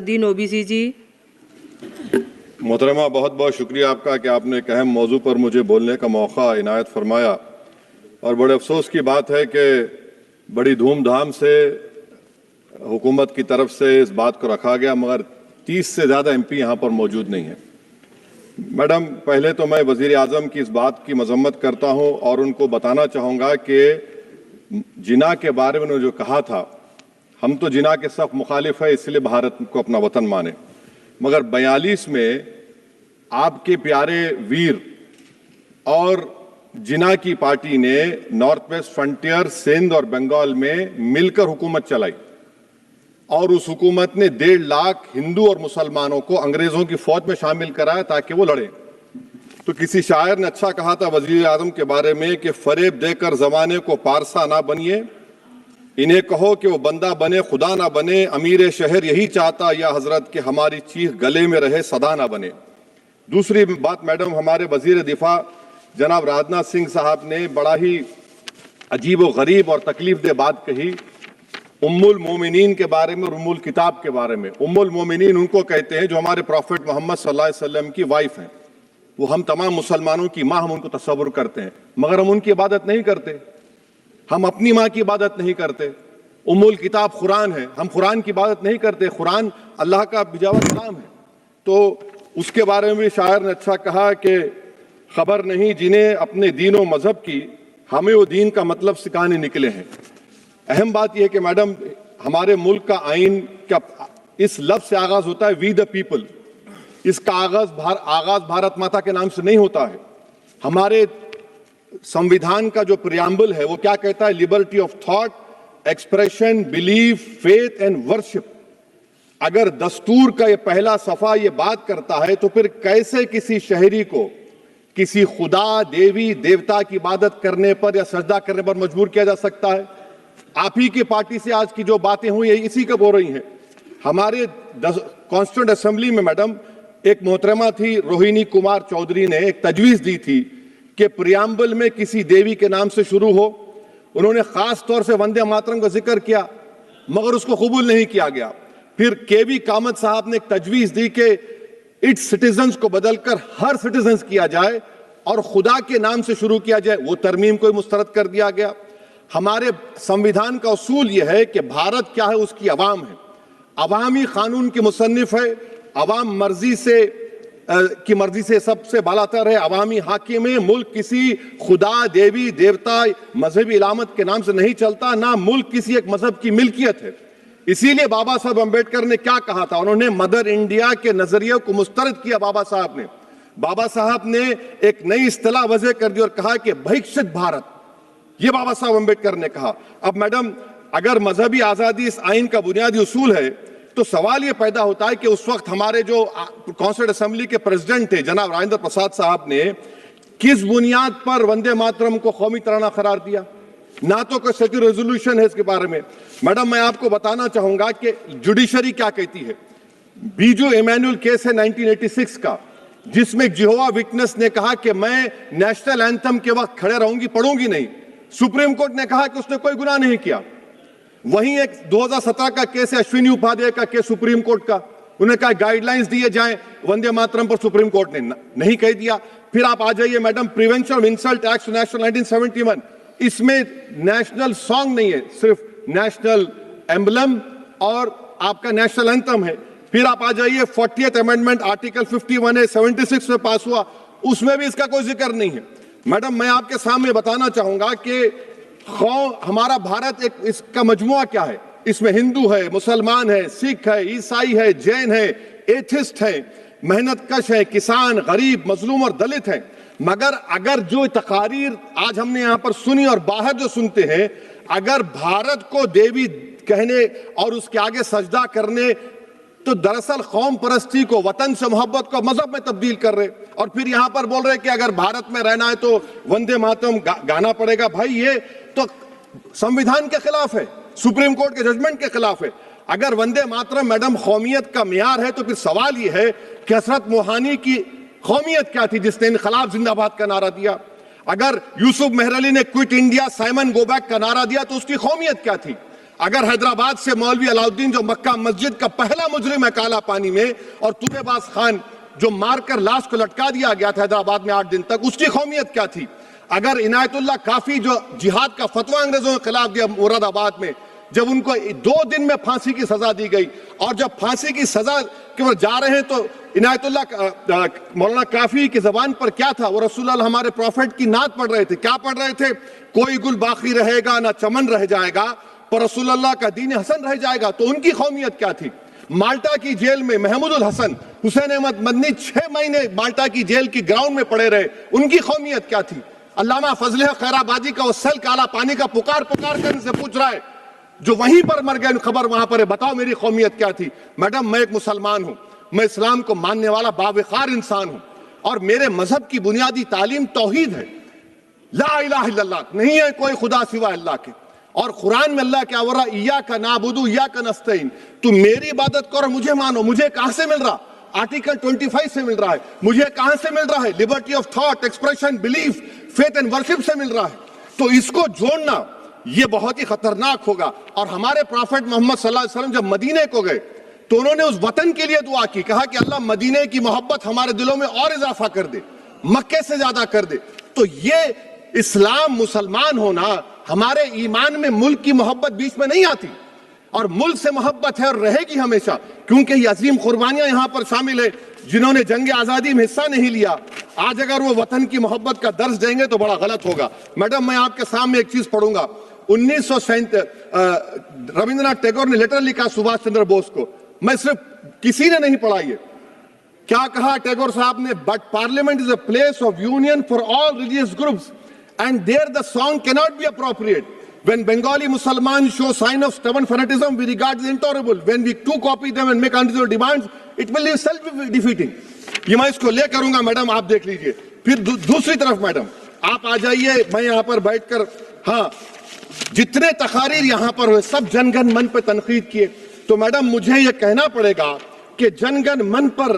दिन ओबीसी जी। मोहतरमा, बहुत बहुत शुक्रिया आपका कि आपने एक अहम मौजू पर मुझे बोलने का मौका इनायत फरमाया। और बड़े अफसोस की बात है कि बड़ी धूमधाम से हुकूमत की तरफ से इस बात को रखा गया, मगर 30 से ज़्यादा MP यहाँ पर मौजूद नहीं है। मैडम, पहले तो मैं वज़ीर आज़म की इस बात की मजम्मत करता हूँ और उनको बताना चाहूँगा कि जिना के बारे में उन्होंने जो कहा था, हम तो जिना के सख्त मुखालिफ है, इसलिए भारत को अपना वतन माने, मगर 42 में आपके प्यारे वीर और जिना की पार्टी ने नॉर्थ वेस्ट फ्रंटियर, सिंध और बंगाल में मिलकर हुकूमत चलाई और उस हुकूमत ने 1.5 लाख हिंदू और मुसलमानों को अंग्रेजों की फौज में शामिल कराया ताकि वो लड़े। तो किसी शायर ने अच्छा कहा था वजीर आजम के बारे में कि फरेब देकर जमाने को पारसा ना बनिए, इन्हें कहो कि वो बंदा बने खुदा ना बने, अमीर शहर यही चाहता या हजरत कि हमारी चीख गले में रहे सदा ना बने। दूसरी बात मैडम, हमारे वजीर दिफा जनाब राजनाथ सिंह साहब ने बड़ा ही अजीब व गरीब और तकलीफ दे बात कही उम्मुल मोमिनीन के बारे में और उम्मुल किताब के बारे में। उम्मुल मोमिनीन उनको कहते हैं जो हमारे प्रॉफिट मोहम्मद सल्लल्लाहु अलैहि वसल्लम की वाइफ हैं, वो हम तमाम मुसलमानों की माँ, हम उनको तस्वुर करते हैं, मगर हम उनकी इबादत नहीं करते, हम अपनी माँ की इबादत नहीं करते। उम्मुल किताब कुरान है, हम कुरान की इबादत नहीं करते, कुरान अल्लाह का बिजावा कलाम है। तो उसके बारे में भी शायर ने अच्छा कहा कि खबर नहीं जिन्हें अपने दीन व मजहब की, हमें वो दीन का मतलब सिखाने निकले हैं। अहम बात यह है कि मैडम, हमारे मुल्क का आइन का इस लफ्ज से आगाज होता है वी द पीपल। इसका आगाज भारत माता के नाम से नहीं होता है। हमारे संविधान का जो प्रियम्बल है वो क्या कहता है? Liberty of thought, expression, belief, faith and worship. अगर दस्तूर का ये पहला सफा ये बात करता है तो फिर कैसे किसी शहरी को किसी खुदा, देवी, देवता की इबादत करने पर या सजदा करने पर मजबूर किया जा सकता है? आप ही की पार्टी से आज की जो बातें हुई इसी का बोल रही हैं। हमारे कॉन्स्टिट्यूंट असेंबली में मैडम एक मोहतरमा थी रोहिणी कुमार चौधरी ने एक तजवीज दी थी कि प्रियम्बल में किसी देवी के नाम से शुरू हो। उन्होंने खास तौर से वंदे मातरम का जिक्र किया, मगर उसको कबूल नहीं किया गया। फिर केवी कामत साहब ने एक तजवीज दी कि इट्स सिटीजन्स को बदलकर हर सिटीजन्स किया जाए और खुदा के नाम से शुरू किया जाए, वो तरमीम को मुस्तरद कर दिया गया। हमारे संविधान का उसूल यह है कि भारत क्या है, उसकी अवाम है, अवामी कानून की मुसन्निफ है, अवाम मर्जी से की मर्जी से सबसे बालातर है, अवामी हाकिम है। मुल्क किसी खुदा, देवी, देवता, मजहबी इलामत के नाम से नहीं चलता, ना मुल्क किसी एक मजहब की मिल्कियत है। इसीलिए बाबा साहब अम्बेडकर ने क्या कहा था? उन्होंने मदर इंडिया के नजरिए को मुस्तरद किया। बाबा साहब ने एक नई इस्तिलाह वजह कर दी और कहा कि भैक्षित भारत, ये बाबा साहब अम्बेडकर ने कहा। अब मैडम, अगर मजहबी आजादी इस आइन का बुनियादी उसूल है तो सवाल यह पैदा होता है कि उस वक्त हमारे जो कॉन्स्टिट्यूंट असेंबली के प्रेसिडेंट थे जनाब राजेंद्र प्रसाद साहब ने किस बुनियाद पर वंदे मातरम को कौमी तराना करार दिया? ना तो कोई सेक्यूर रेजोल्यूशन है इसके बारे में। मैडम, मैं आपको बताना चाहूंगा कि जुडिशरी क्या कहती है। बीजू इमैनुअल केस है 1986 का, जिसमें जिहोवा विटनेस ने कहा कि मैं नेशनल एंथम के वक्त खड़े रहूंगी, पढ़ूंगी नहीं। सुप्रीम कोर्ट ने कहा कि उसने कोई गुनाह नहीं किया। वहीं एक 2017 का केस है अश्विनी उपाध्याय का केस सुप्रीम कोर्ट का, उन्हें कहा गाइडलाइंस दिए जाएं वंदे मातरम पर, सुप्रीम कोर्ट ने नहीं कह दिया। फिर आप आ जाइए madam, prevention of insult act national 1971, इसमें नेशनल सॉन्ग नहीं है, सिर्फ नेशनल एम्बलम और आपका नेशनल एंथम है। फिर आप आ जाइए 40th अमेंडमेंट आर्टिकल 51 है, 76 में पास हुआ, उसमें भी इसका कोई जिक्र नहीं है। मैडम, मैं आपके सामने बताना चाहूंगा कि हमारा भारत एक इसका मजमुआ क्या है। इसमें हिंदू है, मुसलमान है, सिख है, ईसाई है, जैन है, एथिस्ट है, मेहनतकश है, किसान, गरीब, मजलूम और दलित है। मगर अगर जो तकारीर आज हमने यहां पर सुनी और बाहर जो सुनते हैं, अगर भारत को देवी कहने और उसके आगे सजदा करने, तो दरअसल कौम परस्ती को, वतन से मोहब्बत को मजहब में तब्दील कर रहे, और फिर यहां पर बोल रहे कि अगर भारत में रहना है तो वंदे मातरम गाना पड़ेगा। भाई, ये तो संविधान के खिलाफ है, सुप्रीम कोर्ट के जजमेंट के खिलाफ है। अगर वंदे मातरम मैडम कौमियत का मियार है तो फिर सवाल यह है कि हजरत मोहानी की कौमियत क्या थी जिसने इनकलाब जिंदाबाद का नारा दिया? अगर यूसुफ मेहर अली ने quit India, Simon go back का नारा दिया तो उसकी कौमियत क्या थी? अगर हैदराबाद से मौलवी अलाउद्दीन जो मक्का मस्जिद का पहला मुजरिम है काला पानी में, और तुबेबाज खान जो मारकर लाश को लटका दिया गया था हैदराबाद में 8 दिन तक, उसकी कौमियत क्या थी? अगर इनायतुल्लाह काफी जो जिहाद का फतवा अंग्रेजों के खिलाफ दिया मुरादाबाद में, जब उनको 2 दिन में फांसी की सजा दी गई, और जब फांसी की सजा के ओर जा रहे हैं तो इनायतुल्लाह मौलाना काफी की जबान पर क्या था? वो रसूलुल्लाह हमारे प्रॉफिट की नात पढ़ रहे थे। क्या पढ़ रहे थे? कोई गुल बाकी रहेगा ना चमन रह जाएगा, पर रसूलुल्लाह का दीन हसन रह जाएगा। तो उनकी कौमियत क्या थी? माल्टा की जेल में महमूदुल हसन, हुसैन अहमद मदनी 6 महीने माल्टा की जेल की ग्राउंड में पड़े रहे, उनकी कौमियत क्या थी? अल्लामा फजल खैराबादी का वो सेल काला पानी का पुकार पुकार कर इनसे पूछ रहा है, जो वहीं पर मर गए, खबर वहां पर है, बताओ मेरी कौमियत क्या थी? मैडम, मैं एक मुसलमान हूं, मैं इस्लाम को मानने वाला बावकार इंसान हूं, और मेरे मजहब की बुनियादी तालीम तौहीद है, ला इलाहा इल्लल्लाह, नहीं है कोई खुदा सिवा अल्लाह के। और कुरान में अल्लाह क्या बोल रहा? इय्याका नाबुदु इय्याका नस्तईन, तुम मेरी इबादत करो, मुझे मानो। मुझे कहां से मिल रहा? आर्टिकल 25 से मिल रहा है। मुझे कहां से मिल रहा है? Liberty of thought, expression, belief, faith and worship से मिल रहा है। तो इसको जोड़ना ये बहुत ही खतरनाक होगा। और हमारे प्रॉफेट मोहम्मद सल्लल्लाहु अलैहि वसल्लम जब मदीने को गए तो उन्होंने उस वतन के लिए दुआ की, कहा कि अल्लाह मदीने की मोहब्बत हमारे दिलों में और इजाफा कर दे, मक्के से ज्यादा कर दे। तो ये इस्लाम, मुसलमान होना, हमारे ईमान में मुल्क की मोहब्बत बीच में नहीं आती, और मुल्क से मोहब्बत है और रहेगी हमेशा, क्योंकि ये अजीम कुर्बानियां यहां पर शामिल है जिन्होंने जंग आजादी में हिस्सा नहीं लिया। आज अगर वो वतन की मोहब्बत का दर्ज देंगे तो बड़ा गलत होगा। मैडम, मैं आपके सामने एक चीज पढ़ूंगा। 1937 रविंद्रनाथ टैगोर ने लेटर लिखा सुभाष चंद्र बोस को, मैं सिर्फ किसी ने नहीं पढ़ा ये। क्या कहा टैगोर साहब ने? But parliament is a place of union for all religious groups and there the song cannot be appropriate. When Bengali Muslims show sign of stubborn fanatism, we regard it intolerable. When we too copy them and make unreasonable demands, it will be self-defeating. ये मैं इसको ले करूंगा madam, आप देख लीजिए। फिर दूसरी तरफ मैडम आप आ जाइए, मैं यहाँ पर बैठकर, हाँ, जितने तकारीर यहाँ पर हुए सब जनगण मन पर तनकीद किए। तो मैडम मुझे ये कहना पड़ेगा कि जनगण मन पर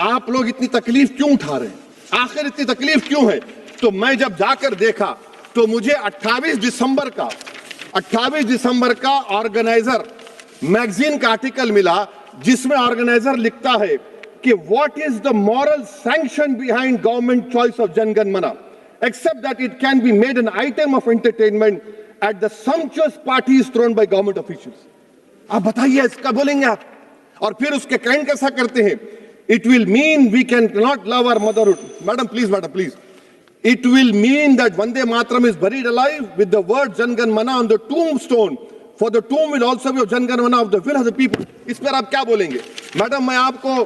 आप लोग इतनी तकलीफ क्यों उठा रहे हैं? आखिर इतनी तकलीफ क्यों है? तो मैं जब जाकर देखा तो मुझे 28 दिसंबर का ऑर्गेनाइजर मैगजीन का आर्टिकल मिला, जिसमें ऑर्गेनाइजर लिखता है कि what is the moral sanction behind government choice of Jana Gana Mana, except that it can be made an item of entertainment at the sumptuous parties thrown by government officials. आप बताइए, इसका बोलेंगे आप? और फिर उसके काइंड कैसा करते हैं? It will mean we can not love our motherhood. Madam please, it will mean that Vande Mataram is buried alive with the word Jangan Mana on the tombstone, for the tomb will also be of Jangan Mana of the will of the people. इस पर आप क्या बोलेंगे? Madam, मैं आपको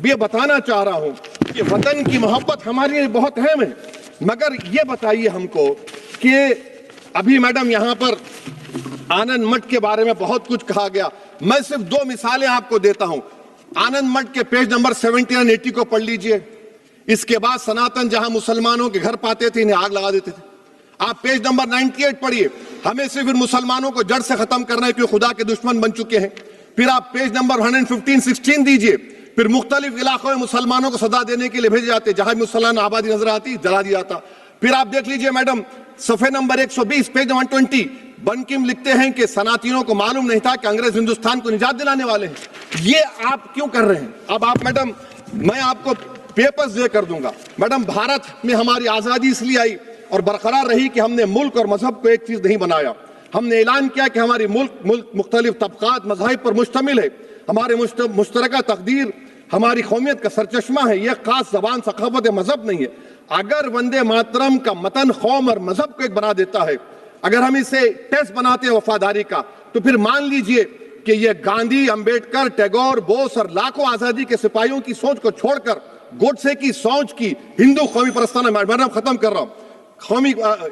ये बताना चाह रहा हूं कि वतन की मोहब्बत हमारे लिए बहुत अहम है, मगर ये बताइए हमको कि अभी मैडम यहाँ पर आनंद मठ के बारे में बहुत कुछ कहा गया। मैं सिर्फ 2 मिसालें आपको देता हूं। आनंद मठ के पेज नंबर 70 और 80 को पढ़ लीजिए। इसके बाद सनातन जहां मुसलमानों के घर पाते थे, इन्हें आग लगा देते थे। आप पेज नंबर 98 पढ़िए, हमें सिर्फ इन मुसलमानों को जड़ से खत्म करना है क्योंकि खुदा के दुश्मन बन चुके हैं। फिर आप पेज नंबर 115-16 दीजिए। फिर मुख्तलिफ इलाकों में मुसलमानों को सदा देने के लिए भेजे जाते, जहां मुसलमान आबादी नजर आती जला दिया जाता। फिर आप देख लीजिए मैडम, सफे नंबर 120 पेज 120, बंकिम लिखते हैं कि सनातनियों को मालूम नहीं था कि अंग्रेज हिंदुस्तान को निजात दिलाने वाले हैं। ये आप क्यों कर रहे हैं? अब आप मैडम, मैं आपको पेपर्स दे कर दूंगा। मैडम, भारत में हमारी आजादी इसलिए आई और बरकरार रही कि हमने मुल्क और मजहब को एक चीज नहीं बनाया। हमने ऐलान किया कि हमारी मुल्क मुख्तलिफ तबकात मज़ाहिब पर मुश्तमिल है। हमारे मुश्तरका तकदीर हमारी कौमियत का सरचश्मा है। यह खास जबान, सखावत, मजहब नहीं है। अगर वंदे मातरम का मतन कौम और मजहब को एक बना देता है, अगर हम इसे टेस्ट बनाते हैं वफादारी का, तो फिर मान लीजिए कि यह गांधी, अंबेडकर, टैगोर, बोस और लाखों आजादी के सिपाहियों की सोच को छोड़कर गोडसे की सोच की हिंदू कौमी परस्ताना, मैडम खत्म कर रहा हूं,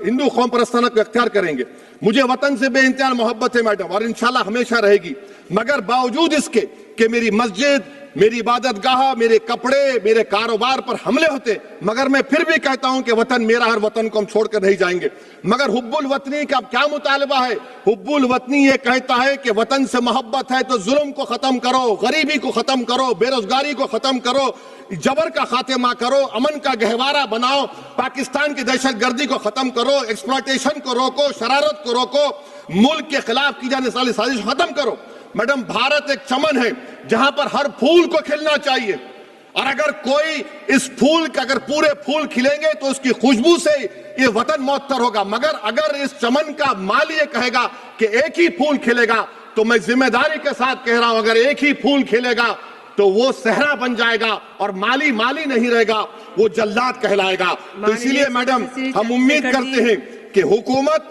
हिंदू कौम परस्ताना को अख्तियार करेंगे। मुझे वतन से बेइंतहा मोहब्बत है मैडम, और इंशाल्लाह हमेशा रहेगी। मगर बावजूद इसके कि मेरी मस्जिद, मेरी इबादतगाह, मेरे कपड़े, मेरे कारोबार पर हमले होते, मगर मैं फिर भी कहता हूं कि वतन मेरा हर वतन को हम छोड़कर नहीं जाएंगे। मगर हुब्बुल वतनी का क्या मुतालबा है? हुब्बुल वतनी ये कहता है कि वतन से मोहब्बत है तो जुल्म को खत्म करो, गरीबी को खत्म करो, बेरोजगारी को खत्म करो, जबर का खात्मा करो, अमन का गहवारा बनाओ, पाकिस्तान की दहशतगर्दी को खत्म करो, एक्सप्लॉयटेशन को रोको, शरारत को रोको, मुल्क के खिलाफ की जाने वाली साजिश खत्म करो। मैडम, भारत एक चमन है जहां पर हर फूल को खिलना चाहिए, और अगर कोई इस फूल का, अगर पूरे फूल खिलेंगे तो उसकी खुशबू से ये वतन मौतर होगा। मगर अगर इस चमन का माली ये कहेगा कि एक ही फूल खिलेगा, तो मैं जिम्मेदारी के साथ कह रहा हूं, अगर एक ही फूल खिलेगा तो वो सहरा बन जाएगा और माली माली नहीं रहेगा, वो जल्लाद कहलाएगा। तो इसीलिए मैडम, हम उम्मीद करते हैं कि हुकूमत